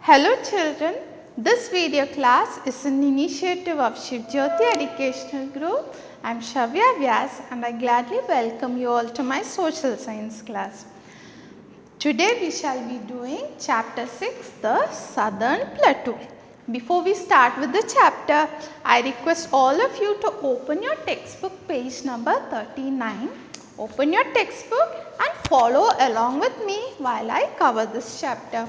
Hello children, this video class is an initiative of Shiv Jyoti Educational Group. I am Shavya Vyas and I gladly welcome you all to my social science class. Today we shall be doing chapter 6, the Southern Plateau. Before we start with the chapter, I request all of you to open your textbook page number 39. Open your textbook and follow along with me while I cover this chapter.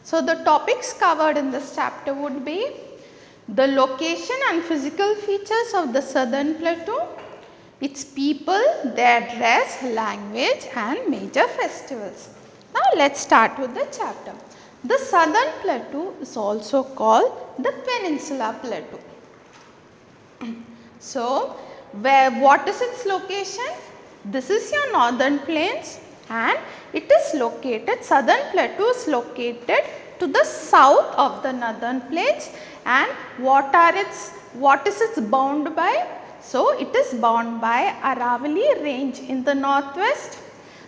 So, the topics covered in this chapter would be the location and physical features of the Southern Plateau, its people, their dress, language and major festivals. Now, let us start with the chapter. The Southern Plateau is also called the Peninsula Plateau. So, what is its location? This is your northern plains and it is located, Southern Plateau is located to the south of the northern plains, and what is its bound by? So, it is bound by Aravalli range in the northwest,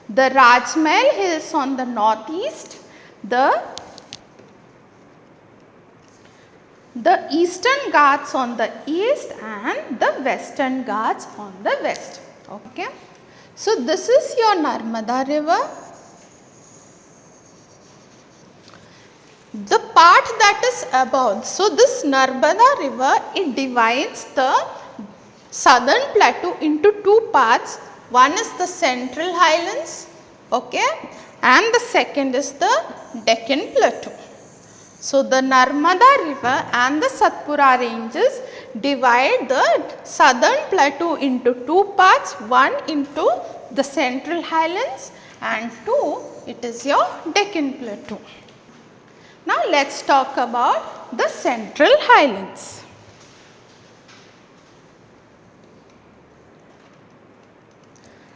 the Rajmahal hills on the northeast, the eastern Ghats on the east and the western Ghats on the west. Okay. So, this is your Narmada river. The part that is above, so this Narmada river, it divides the Southern Plateau into two parts. One is the Central Highlands, okay, and the second is the Deccan Plateau. So, the Narmada river and the Satpura ranges divide the Southern Plateau into two parts, one into the Central Highlands and two it is your Deccan Plateau. Now, let us talk about the Central Highlands.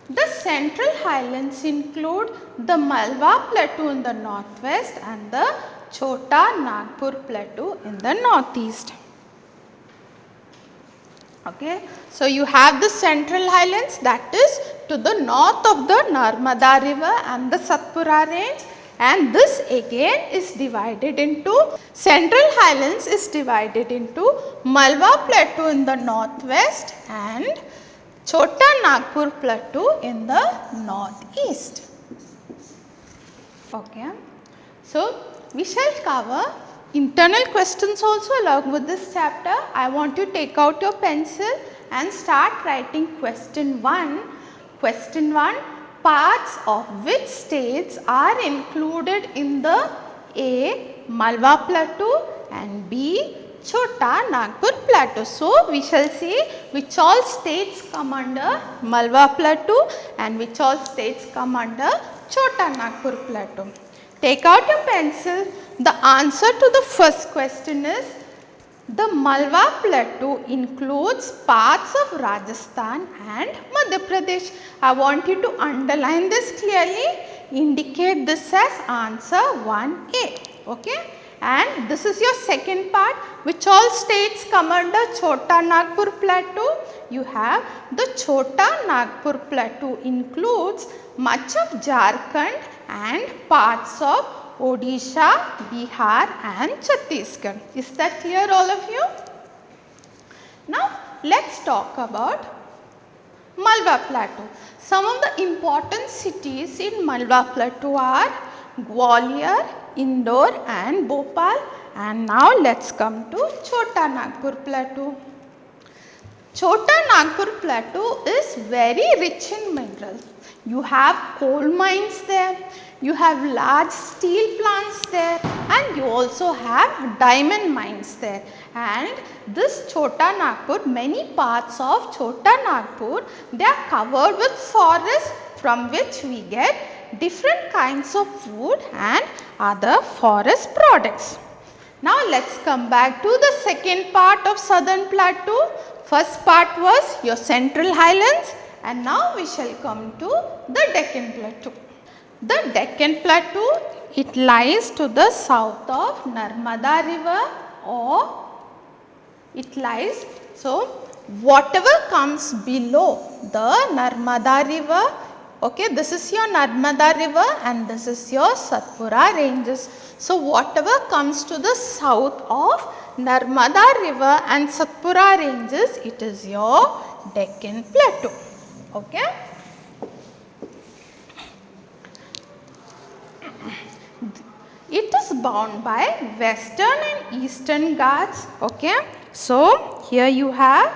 The Central Highlands include the Malwa Plateau in the northwest and the Chota Nagpur Plateau in the northeast. Okay. So, you have the Central Highlands, that is to the north of the Narmada river and the Satpura range, and this again is divided into, Central Highlands is divided into Malwa Plateau in the northwest and Chota Nagpur Plateau in the northeast. Okay. So, we shall cover internal questions also along with this chapter. I want you to take out your pencil and start writing question 1. Question 1, parts of which states are included in the A. Malwa Plateau and B. Chota Nagpur Plateau. So, we shall see which all states come under Malwa Plateau and which all states come under Chota Nagpur Plateau. Take out your pencil. The answer to the first question is the Malwa Plateau includes parts of Rajasthan and Madhya Pradesh. I want you to underline this clearly, indicate this as answer 1A. Okay. And this is your second part, which all states come under Chota Nagpur Plateau. You have the Chota Nagpur Plateau includes much of Jharkhand and parts of Odisha, Bihar and Chhattisgarh. Is that clear all of you? Now, let us talk about Malwa Plateau. Some of the important cities in Malwa Plateau are Gwalior, Indore and Bhopal, and now let us come to Chota Nagpur Plateau. Chota Nagpur Plateau is very rich in minerals. You have coal mines there, you have large steel plants there and you also have diamond mines there. And this Chota Nagpur, many parts of Chota Nagpur, they are covered with forests from which we get different kinds of wood and other forest products. Now, let us come back to the second part of Southern Plateau. First part was your Central Highlands and now we shall come to the Deccan Plateau. The Deccan Plateau, it lies to the south of Narmada river or it lies, so whatever comes below the Narmada river, okay, this is your Narmada river and this is your Satpura ranges. So whatever comes to the south of Narmada river and Satpura ranges, it is your Deccan Plateau. Okay. It is bound by western and eastern Ghats. Okay. So here you have,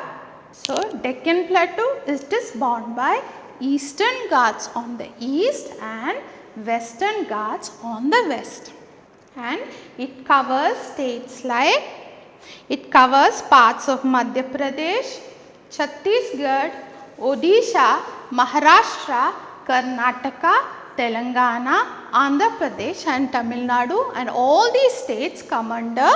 so Deccan Plateau it is bound by eastern Ghats on the east and western Ghats on the west. And it covers states like, it covers parts of Madhya Pradesh, Chhattisgarh, Odisha, Maharashtra, Karnataka, Telangana, Andhra Pradesh and Tamil Nadu, and all these states come under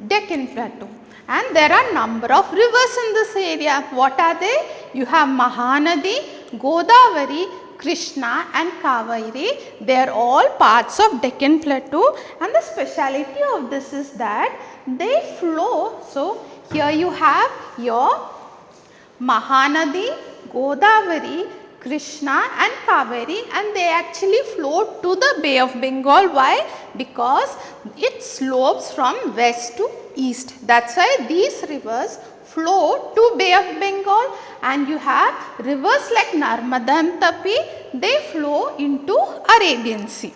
Deccan Plateau. And there are number of rivers in this area. What are they? You have Mahanadi, Godavari, Krishna and Kaveri. They are all parts of Deccan Plateau, and the speciality of this is that they flow. So here you have your Mahanadi, Godavari, Krishna and Kaveri, and they actually flow to the Bay of Bengal. Why? Because it slopes from west to east. That's why these rivers flow to Bay of Bengal, and you have rivers like Narmada and Tapi, they flow into Arabian Sea.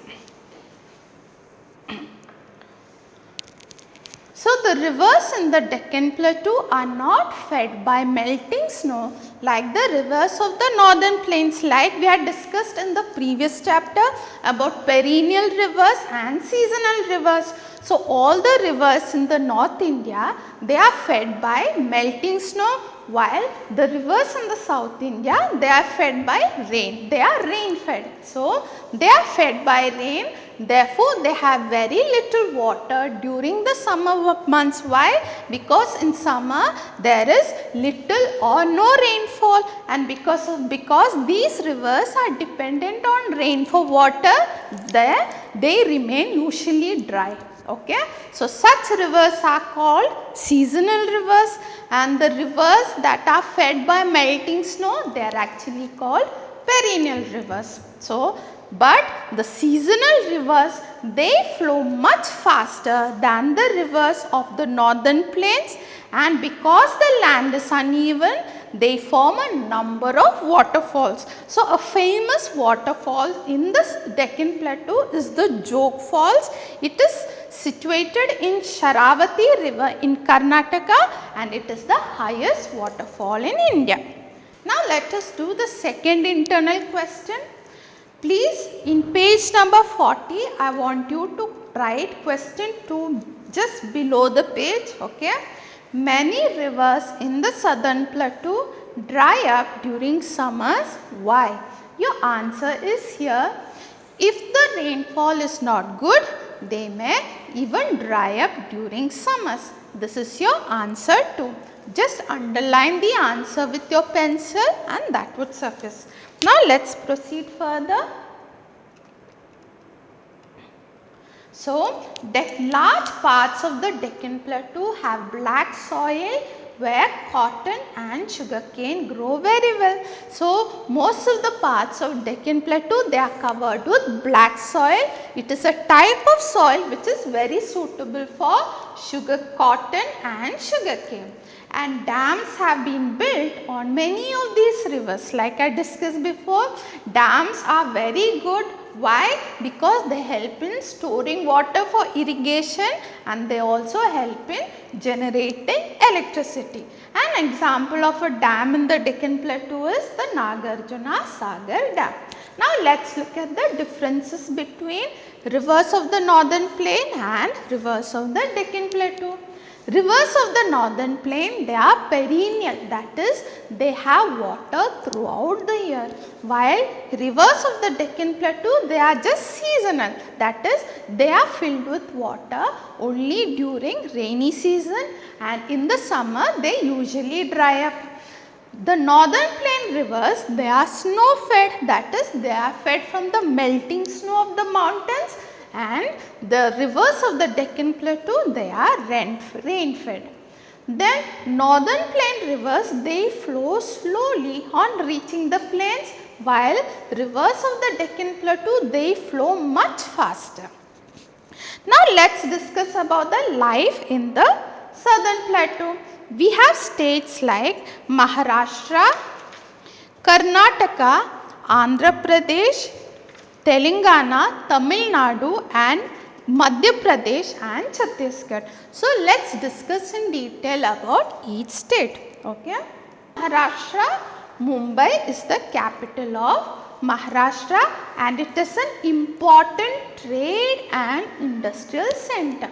So the rivers in the Deccan Plateau are not fed by melting snow like the rivers of the northern plains, like we had discussed in the previous chapter about perennial rivers and seasonal rivers. So all the rivers in the North India, they are fed by melting snow, while the rivers in the South India, they are fed by rain. They are rain fed. So they are fed by rain. Therefore, they have very little water during the summer months. Why? Because in summer there is little or no rainfall, and because these rivers are dependent on rain for water, they remain usually dry. Okay. So such rivers are called seasonal rivers, and the rivers that are fed by melting snow, they are actually called perennial rivers. So but the seasonal rivers, they flow much faster than the rivers of the northern plains, and because the land is uneven, they form a number of waterfalls. So a famous waterfall in this Deccan Plateau is the Jog Falls. It is situated in Sharavati river in Karnataka, and it is the highest waterfall in India. Now let us do the second internal question. Please, in page number 40, I want you to write question 2 just below the page. Okay. Many rivers in the southern plateau dry up during summers. Why? Your answer is here. If the rainfall is not good, they may even dry up during summers. This is your answer 2. Just underline the answer with your pencil and that would suffice. Now let's proceed further. So, large parts of the Deccan Plateau have black soil where cotton and sugarcane grow very well. So, most of the parts of Deccan Plateau, they are covered with black soil. It is a type of soil which is very suitable for cotton and sugarcane. And dams have been built on many of these rivers. Like I discussed before, dams are very good. Why? Because they help in storing water for irrigation, and they also help in generating electricity. An example of a dam in the Deccan Plateau is the Nagarjuna Sagar Dam. Now let's look at the differences between rivers of the northern plain and rivers of the Deccan Plateau. Rivers of the northern plain, they are perennial, that is, they have water throughout the year, while rivers of the Deccan Plateau, they are just seasonal, that is, they are filled with water only during rainy season, and in the summer they usually dry up. The northern plain rivers, they are snow fed, that is, they are fed from the melting snow of the mountains, and the rivers of the Deccan Plateau, they are rain fed. Then northern plain rivers, they flow slowly on reaching the plains, while rivers of the Deccan Plateau, they flow much faster. Now let's discuss about the life in the southern plateau. We have states like Maharashtra, Karnataka, Andhra Pradesh, Telangana, Tamil Nadu and Madhya Pradesh and Chhattisgarh. So let's discuss in detail about each state. Okay. Maharashtra, Mumbai is the capital of Maharashtra and it is an important trade and industrial center.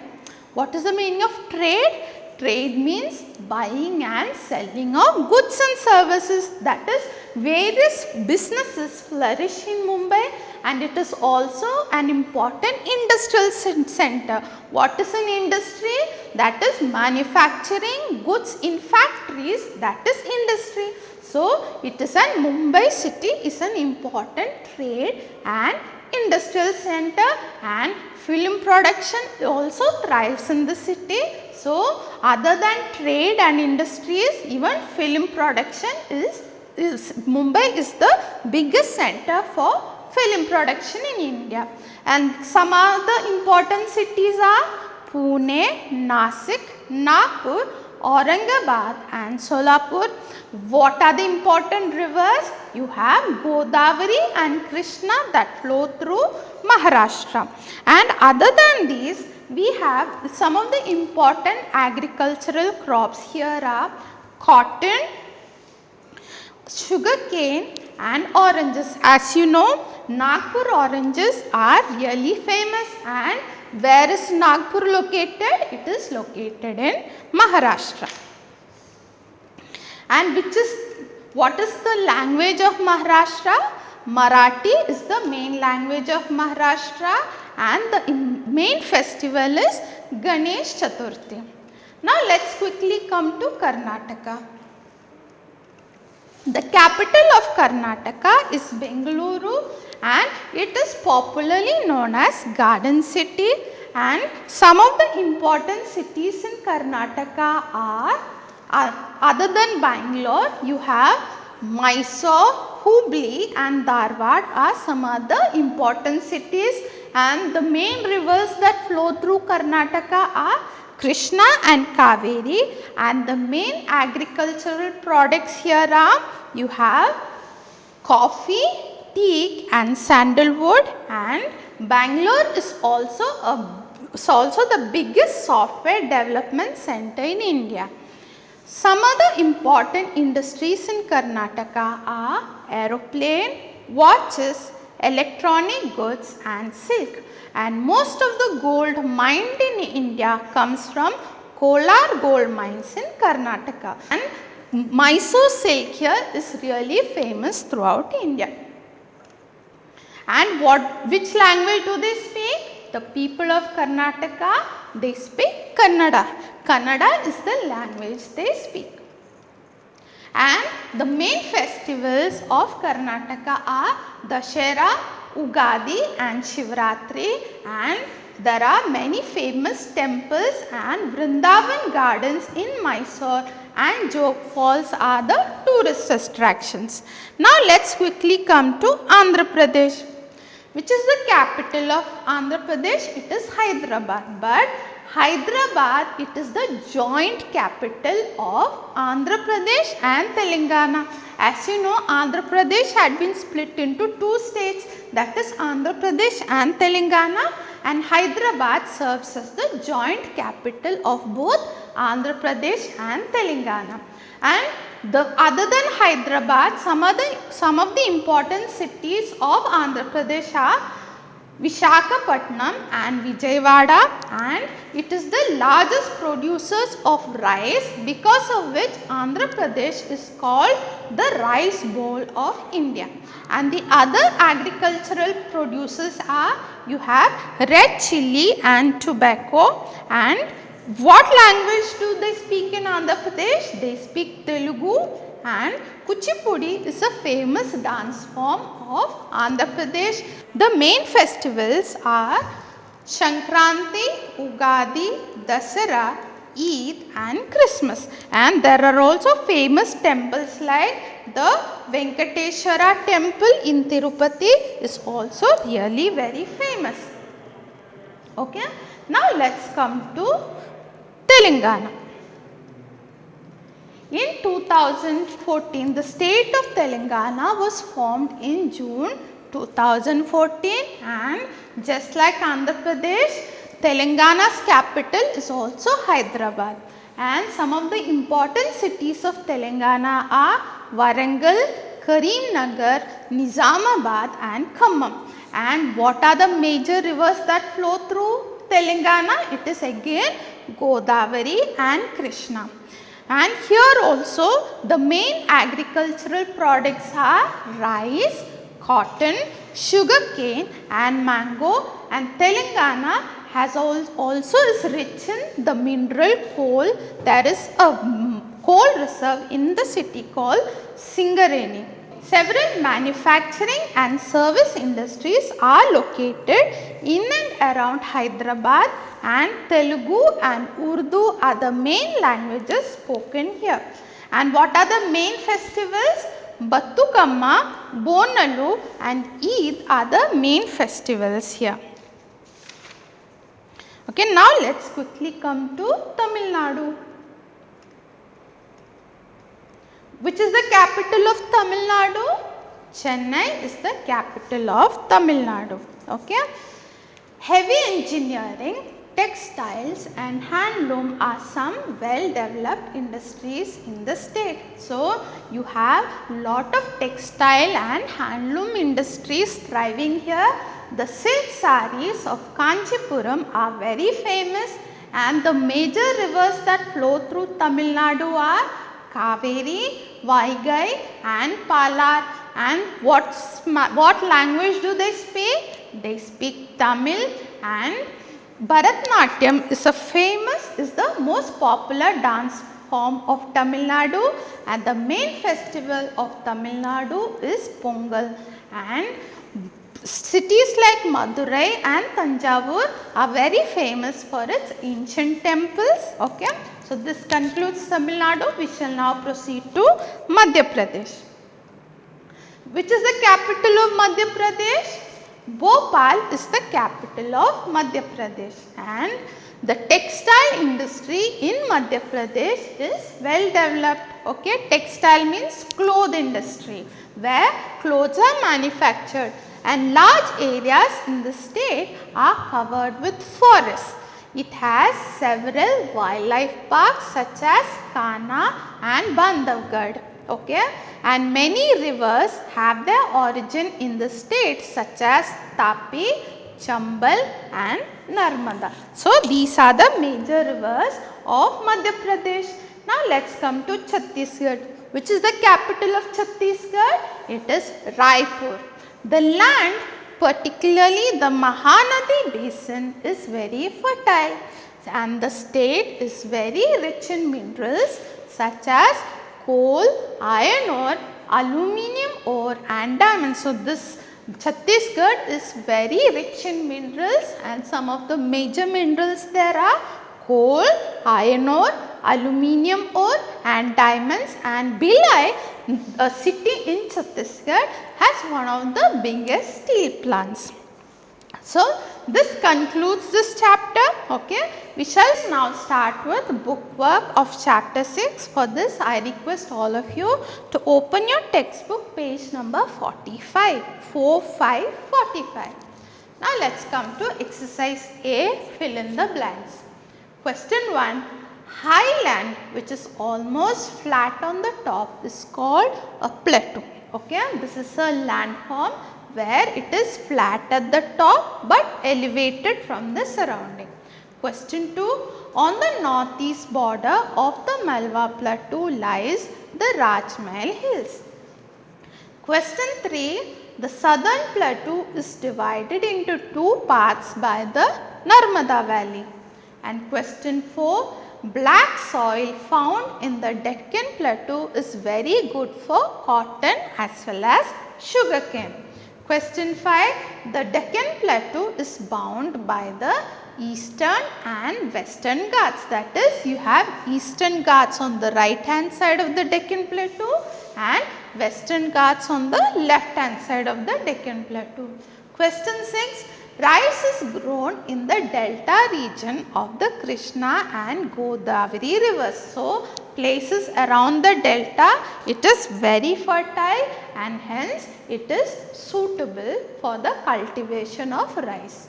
What is the meaning of trade? Trade means buying and selling of goods and services, that is various businesses flourish in Mumbai and it is also an important industrial center. What is an industry? That is manufacturing goods in factories, that is industry. So, it is an Mumbai city is an important trade and industrial center and film production also thrives in the city. So, other than trade and industries, even film production is Mumbai is the biggest center for film production in India. And some other important cities are Pune, Nasik, Nagpur, Aurangabad and Solapur. What are the important rivers? You have Godavari and Krishna that flow through Maharashtra. And other than these, we have some of the important agricultural crops. Here are cotton, sugarcane and oranges. As you know, Nagpur oranges are really famous, and where is Nagpur located? It is located in Maharashtra. And what is the language of Maharashtra? Marathi is the main language of Maharashtra and the main festival is Ganesh Chaturthi. Now let's quickly come to Karnataka. The capital of Karnataka is Bengaluru and it is popularly known as Garden City, and some of the important cities in Karnataka are other than Bangalore, you have Mysore, Hubli and Dharwad are some other important cities, and the main rivers that flow through Karnataka are Krishna and Kaveri, and the main agricultural products here are you have coffee, teak and sandalwood, and Bangalore is also the biggest software development center in India. Some other important industries in Karnataka are aeroplane, watches, electronic goods and silk, and most of the gold mined in India comes from Kolar gold mines in Karnataka, and Mysore silk here is really famous throughout India. And which language do they speak? The people of Karnataka, they speak Kannada. Kannada is the language they speak. And the main festivals of Karnataka are Dussehra, Ugadi and Shivratri, and there are many famous temples and Vrindavan gardens in Mysore and Jog Falls are the tourist attractions. Now let's quickly come to Andhra Pradesh. Which is the capital of Andhra Pradesh? It is Hyderabad, but Hyderabad, it is the joint capital of Andhra Pradesh and Telangana. As you know, Andhra Pradesh had been split into two states, that is Andhra Pradesh and Telangana, and Hyderabad serves as the joint capital of both Andhra Pradesh and Telangana. And other than Hyderabad, some of the important cities of Andhra Pradesh are Visakhapatnam and Vijayawada, and it is the largest producers of rice, because of which Andhra Pradesh is called the rice bowl of India. And the other agricultural producers are you have red chilli and tobacco. And what language do they speak in Andhra Pradesh? They speak Telugu, and Kuchipudi is a famous dance form of Andhra Pradesh. The main festivals are Sankranti, Ugadi, Dussehra, Eid and Christmas, and there are also famous temples like the Venkateshwara temple in Tirupati is also really very famous. Okay. Now let's come to Telangana. In 2014, the state of Telangana was formed in June 2014, and just like Andhra Pradesh, Telangana's capital is also Hyderabad. And some of the important cities of Telangana are Warangal, Karimnagar, Nizamabad and Khammam. And what are the major rivers that flow through Telangana? It is again Godavari and Krishna. And here also the main agricultural products are rice, cotton, sugarcane and mango, and Telangana has also is rich in the mineral coal. There is a coal reserve in the city called Singareni. Several manufacturing and service industries are located in and around Hyderabad, and Telugu and Urdu are the main languages spoken here. And what are the main festivals? Battukamma, Bonalu and Eid are the main festivals here. Okay, now let's quickly come to Tamil Nadu. Which is the capital of Tamil Nadu? Chennai is the capital of Tamil Nadu. Okay. Heavy engineering, textiles and handloom are some well developed industries in the state. So, you have lot of textile and handloom industries thriving here. The silk sarees of Kanchipuram are very famous, and the major rivers that flow through Tamil Nadu are Kaveri, Vaigai and Palar. And what language do they speak? They speak Tamil, and Bharatnatyam is the most popular dance form of Tamil Nadu, and the main festival of Tamil Nadu is Pongal. And cities like Madurai and Tanjavur are very famous for its ancient temples. Okay. So, this concludes Tamil Nadu. We shall now proceed to Madhya Pradesh. Which is the capital of Madhya Pradesh? Bhopal is the capital of Madhya Pradesh, and the textile industry in Madhya Pradesh is well developed. Okay, textile means cloth industry, where clothes are manufactured, and large areas in the state are covered with forests. It has several wildlife parks such as Kanha and Bandhavgarh. Okay, and many rivers have their origin in the state such as Tapi, Chambal and Narmada. So, these are the major rivers of Madhya Pradesh. Now, let's come to Chhattisgarh. Which is the capital of Chhattisgarh? It is Raipur. The land, particularly the Mahanadi basin, is very fertile, and the state is very rich in minerals such as coal, iron ore, aluminium ore and diamonds. So, this Chhattisgarh is very rich in minerals, and some of the major minerals there are coal, iron ore, aluminium ore and diamonds, and Bhilai, a city in Chhattisgarh, has one of the biggest steel plants. So, this concludes this chapter. Okay. We shall now start with bookwork of chapter 6. For this, I request all of you to open your textbook page number 45, 45. Now, let's come to exercise A, fill in the blanks. Question 1, highland which is almost flat on the top is called a plateau. Okay. This is a landform where it is flat at the top but elevated from the surrounding. Question 2, on the northeast border of the Malwa Plateau lies the Rajmahal Hills. Question 3, the southern plateau is divided into two parts by the Narmada Valley. And question 4, black soil found in the Deccan Plateau is very good for cotton as well as sugarcane. Question 5, the Deccan Plateau is bound by the Eastern and Western Ghats. That is, you have Eastern Ghats on the right hand side of the Deccan Plateau and Western Ghats on the left hand side of the Deccan Plateau. Question 6, Rice is grown in the delta region of the Krishna and Godavari rivers. So, places around the delta, it is very fertile and hence it is suitable for the cultivation of rice.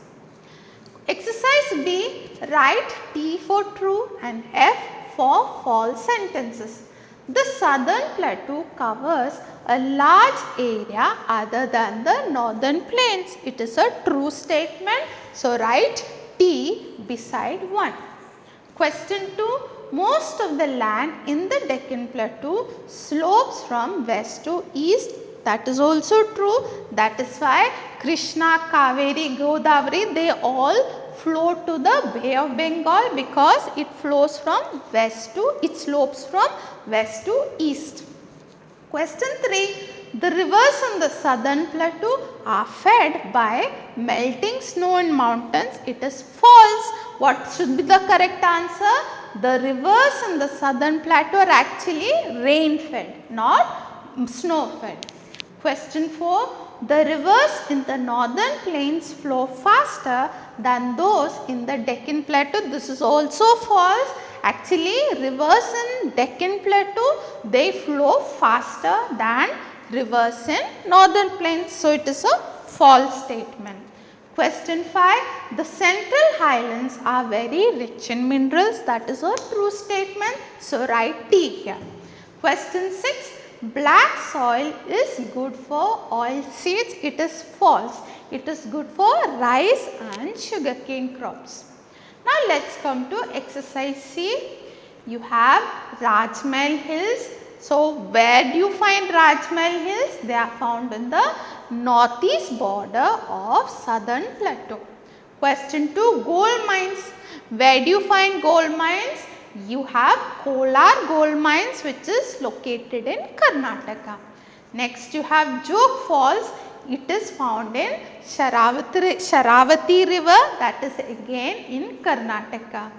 Exercise B, write T for true and F for false sentences. The southern plateau covers a large area other than the northern plains. It is a true statement. So, write T beside 1. Question 2. Most of the land in the Deccan Plateau slopes from west to east. That is also true. That is why Krishna, Kaveri, Godavari, they all flow to the Bay of Bengal because it flows from west to, it slopes from west to east. Question 3. The rivers on the southern plateau are fed by melting snow in mountains. It is false. What should be the correct answer? The rivers in the southern plateau are actually rain fed, not snow fed. Question 4. The rivers in the northern plains flow faster than those in the Deccan Plateau. This is also false. Actually, rivers in Deccan Plateau, they flow faster than rivers in northern plains. So, it is a false statement. Question 5. The central highlands are very rich in minerals. That is a true statement. So, write T here. Question 6. Black soil is good for oil seeds. It is false. It is good for rice and sugarcane crops. Now, let us come to exercise C. You have Rajmahal Hills. So, where do you find Rajmahal Hills? They are found in the northeast border of southern plateau. Question 2. Gold mines. Where do you find gold mines? You have Kolar gold mines which is located in Karnataka. Next you have Jog Falls. It is found in Sharavati river, that is again in Karnataka.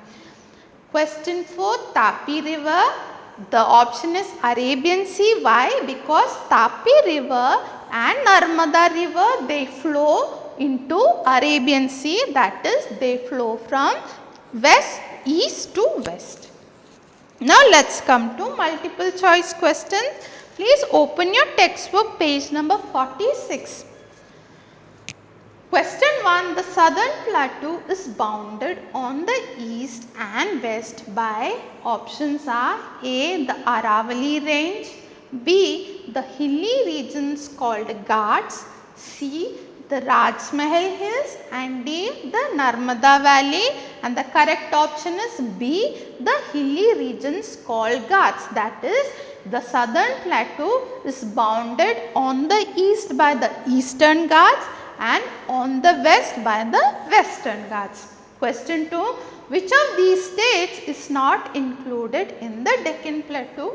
Question 4. Tapi river. The option is Arabian Sea. Why? Because Tapi river and Narmada river, they flow into Arabian Sea, that is they flow from east to west. Now, let us come to multiple choice questions. Please open your textbook page number 46. Question 1. The southern plateau is bounded on the east and west by options are A. The Aravalli range, B. The hilly regions called Ghats, C. The Rajmahal Hills and D. The Narmada Valley, and the correct option is B. The hilly regions called Ghats, that is the southern plateau is bounded on the east by the eastern Ghats and on the west by the western Ghats. Question 2. Which of these states is not included in the Deccan Plateau?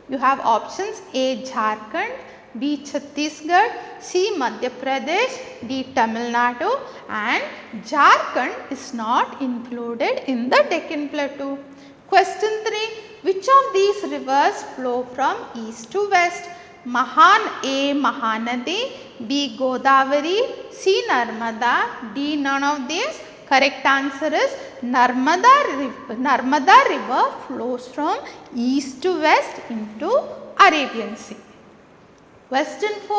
You have options A. Jharkhand, B. Chhattisgarh, C. Madhya Pradesh, D. Tamil Nadu, and Jharkhand is not included in the Deccan Plateau. Question 3. Which of these rivers flow from east to west? A. Mahanadi, B. Godavari, C. Narmada, D. None of these. Correct answer is Narmada river flows from east to west into Arabian Sea. Question 4.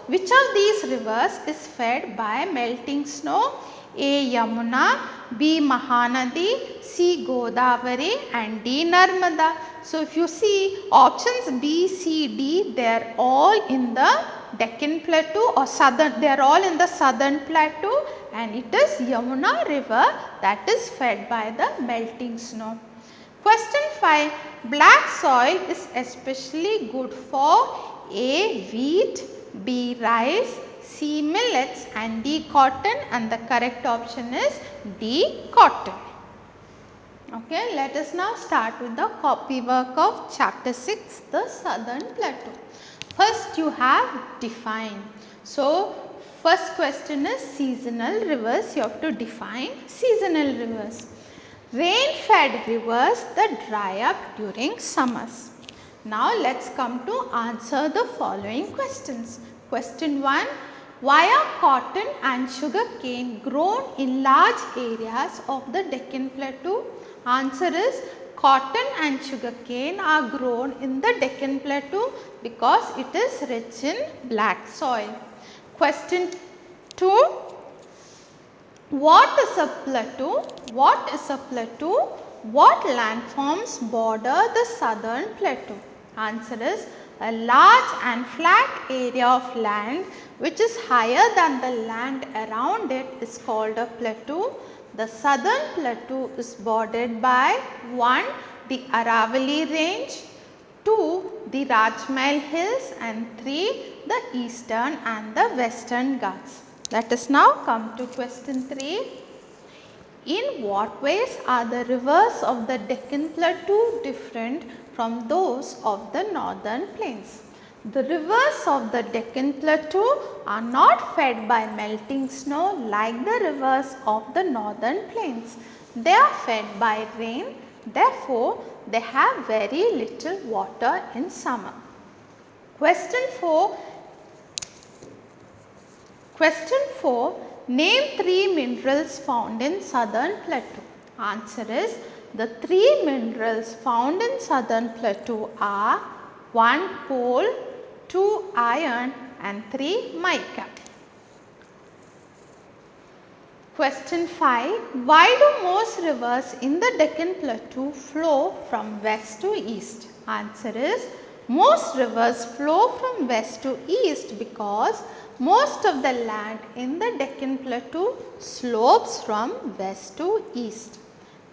Which of these rivers is fed by melting snow? A. Yamuna, B. Mahanadi, C. Godavari and D. Narmada. So, if you see options B, C, D, they are all in the Deccan Plateau or southern, they are all in the southern plateau, and it is Yamuna river that is fed by the melting snow. Question 5. Black soil is especially good for A. Wheat, B. Rice, C. Millets and D. Cotton, and the correct option is D. Cotton. Okay, let us now start with the copy work of chapter 6, the southern plateau. First you have define. So, first question is seasonal rivers. You have to define seasonal rivers. Rain fed rivers that dry up during summers. Now, let us come to answer the following questions. Question 1. Why are cotton and sugar cane grown in large areas of the Deccan Plateau? Answer is cotton and sugar cane are grown in the Deccan Plateau because it is rich in black soil. Question 2. What is a plateau? What is a plateau? What landforms border the southern plateau? Answer is a large and flat area of land which is higher than the land around it is called a plateau. The southern plateau is bordered by 1. The Aravalli range, 2. The Rajmahal hills, and 3. The eastern and the western Ghats. Let us now come to question 3. In what ways are the rivers of the Deccan Plateau different from those of the northern plains? The rivers of the Deccan Plateau are not fed by melting snow like the rivers of the northern plains. They are fed by rain, therefore they have very little water in summer. Question 4. Name 3 minerals found in southern plateau. Answer is the 3 minerals found in southern plateau are 1. Coal, 2. Iron, and 3. Mica. Question 5. Why do most rivers in the Deccan Plateau flow from west to east? Answer is most rivers flow from west to east because most of the land in the Deccan Plateau slopes from west to east.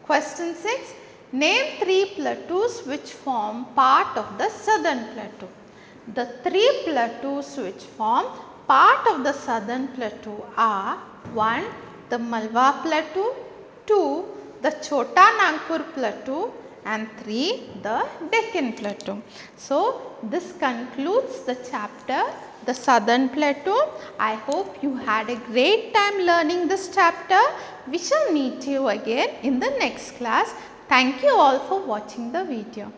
Question 6. Name 3 plateaus which form part of the southern plateau. The 3 plateaus which form part of the southern plateau are 1. The Malwa Plateau, 2. the Chota Nagpur Plateau, and 3. the Deccan Plateau. So, this concludes the chapter the Southern Plateau. I hope you had a great time learning this chapter. We shall meet you again in the next class. Thank you all for watching the video.